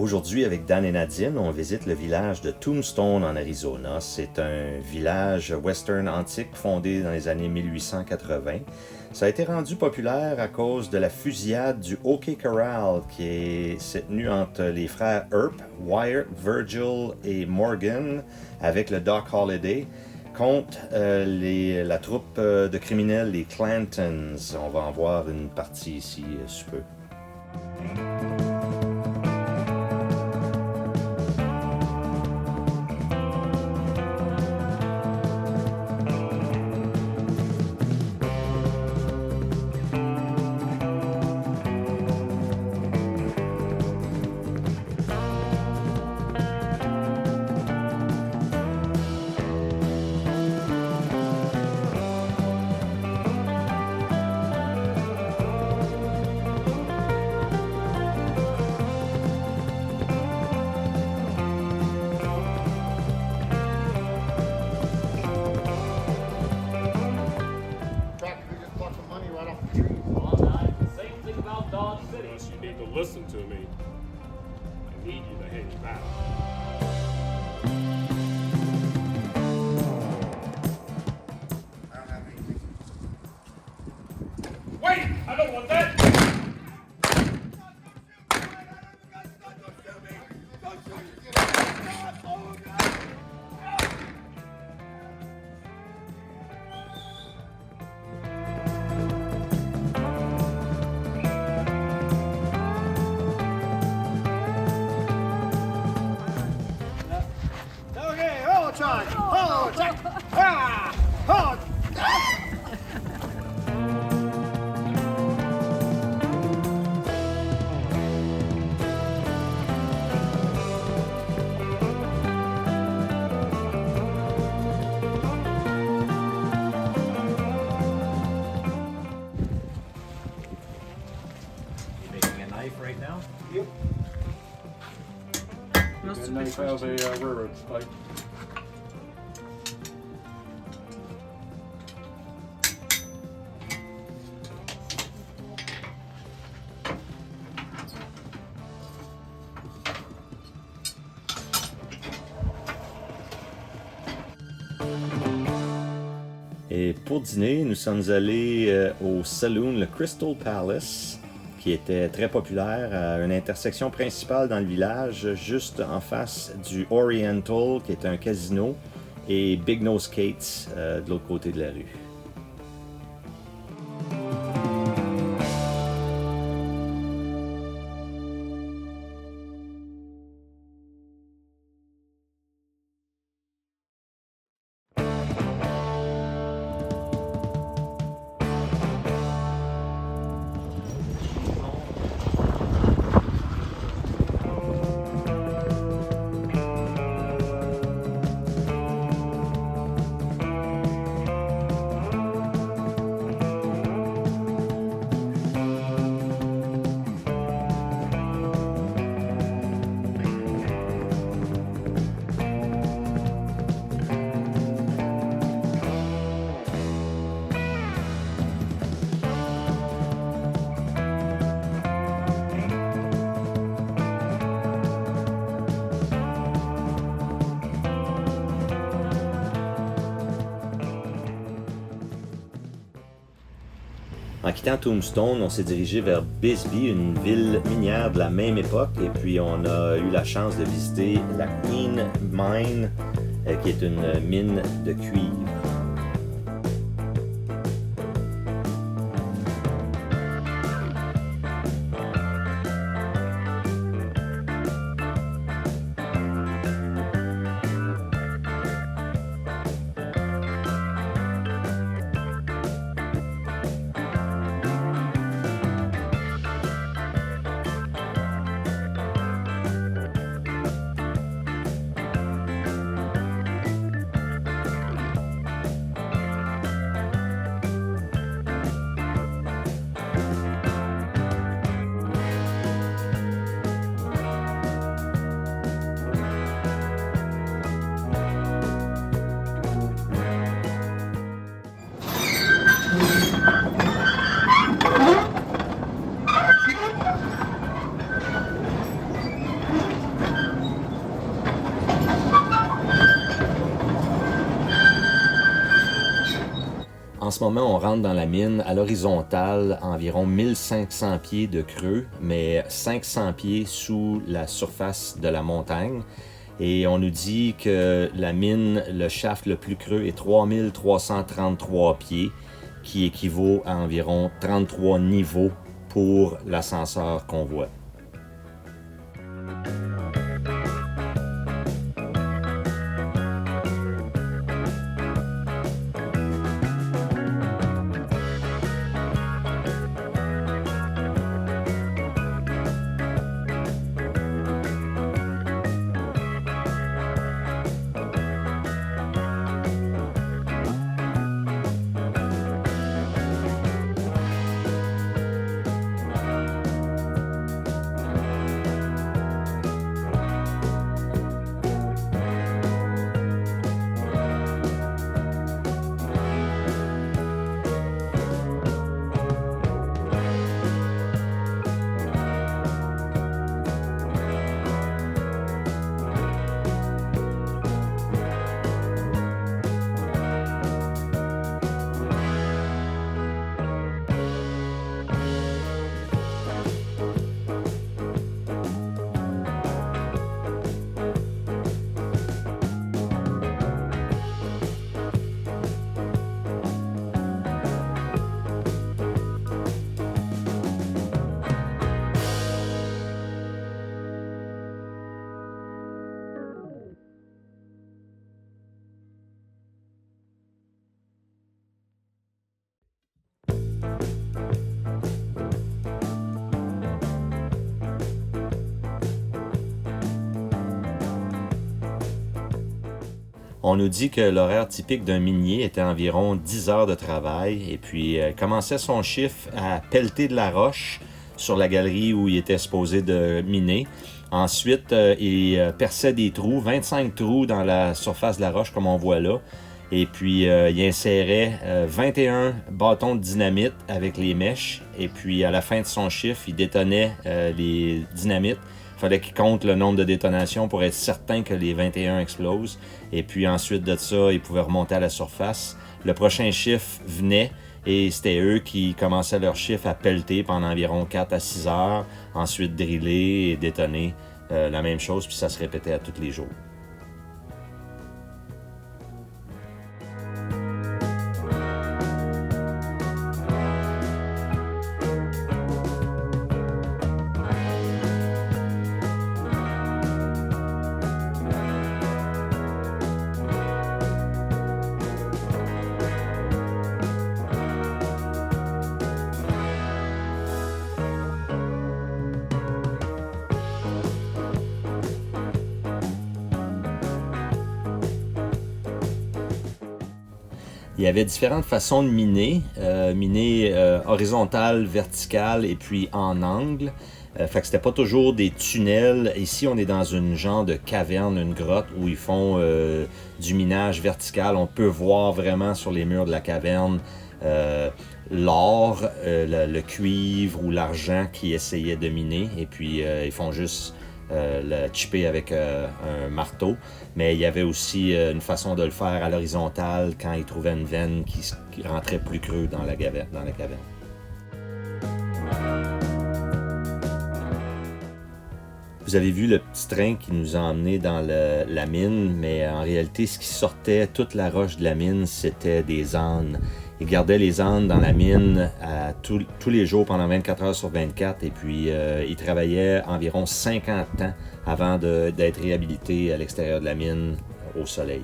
Aujourd'hui, avec Dan et Nadine, on visite le village de Tombstone en Arizona. C'est un village western antique fondé dans les années 1880. Ça a été rendu populaire à cause de la fusillade du OK Corral qui s'est tenue entre les frères Earp, Wyatt, Virgil et Morgan avec le Doc Holliday contre la troupe de criminels, les Clantons. On va en voir une partie ici sous peu. Listen to me. I need you to hang back. I don't have anything. Wait! I don't want that! Okay, hold charge. Hold check. Ah! Hold. You making a knife right now? Yep. A knife out of a railroad spike. Et pour dîner, nous sommes allés au saloon, le Crystal Palace, qui était très populaire à une intersection principale dans le village, juste en face du Oriental, qui est un casino, et Big Nose Kate's de l'autre côté de la rue. En quittant Tombstone, on s'est dirigé vers Bisbee, une ville minière de la même époque, et puis on a eu la chance de visiter la Queen Mine, qui est une mine de cuivre. En ce moment, on rentre dans la mine à l'horizontale, environ 1500 pieds de creux, mais 500 pieds sous la surface de la montagne. Et on nous dit que la mine, le shaft le plus creux est 3333 pieds, qui équivaut à environ 33 niveaux pour l'ascenseur qu'on voit. On nous dit que l'horaire typique d'un minier était environ 10 heures de travail et puis commençait son chiffre à pelleter de la roche sur la galerie où il était supposé de miner. Ensuite, il perçait des trous, 25 trous dans la surface de la roche comme on voit là. Et puis, il insérait 21 bâtons de dynamite avec les mèches. Et puis, à la fin de son chiffre, il détonait les dynamites. Il fallait qu'il compte le nombre de détonations pour être certain que les 21 explosent. Et puis ensuite de ça, ils pouvaient remonter à la surface. Le prochain chiffre venait et c'était eux qui commençaient leur chiffre à pelleter pendant environ 4 à 6 heures. Ensuite driller et détonner la même chose, puis ça se répétait à tous les jours. Il y avait différentes façons de miner, horizontale, verticale et puis en angle. Fait que c'était pas toujours des tunnels. Ici, on est dans une genre de caverne, une grotte où ils font du minage vertical. On peut voir vraiment sur les murs de la caverne l'or, le cuivre ou l'argent qu'ils essayaient de miner. Et puis, ils font juste le chipper avec un marteau, mais il y avait aussi une façon de le faire à l'horizontale quand ils trouvaient une veine qui rentrait plus creux dans la caverne. Vous avez vu le petit train qui nous a emmenés dans la mine, mais en réalité, ce qui sortait, toute la roche de la mine, c'était des ânes. Ils gardaient les ânes dans la mine tous les jours pendant 24 heures sur 24 et puis ils travaillaient environ 50 ans avant d'être réhabilités à l'extérieur de la mine au soleil.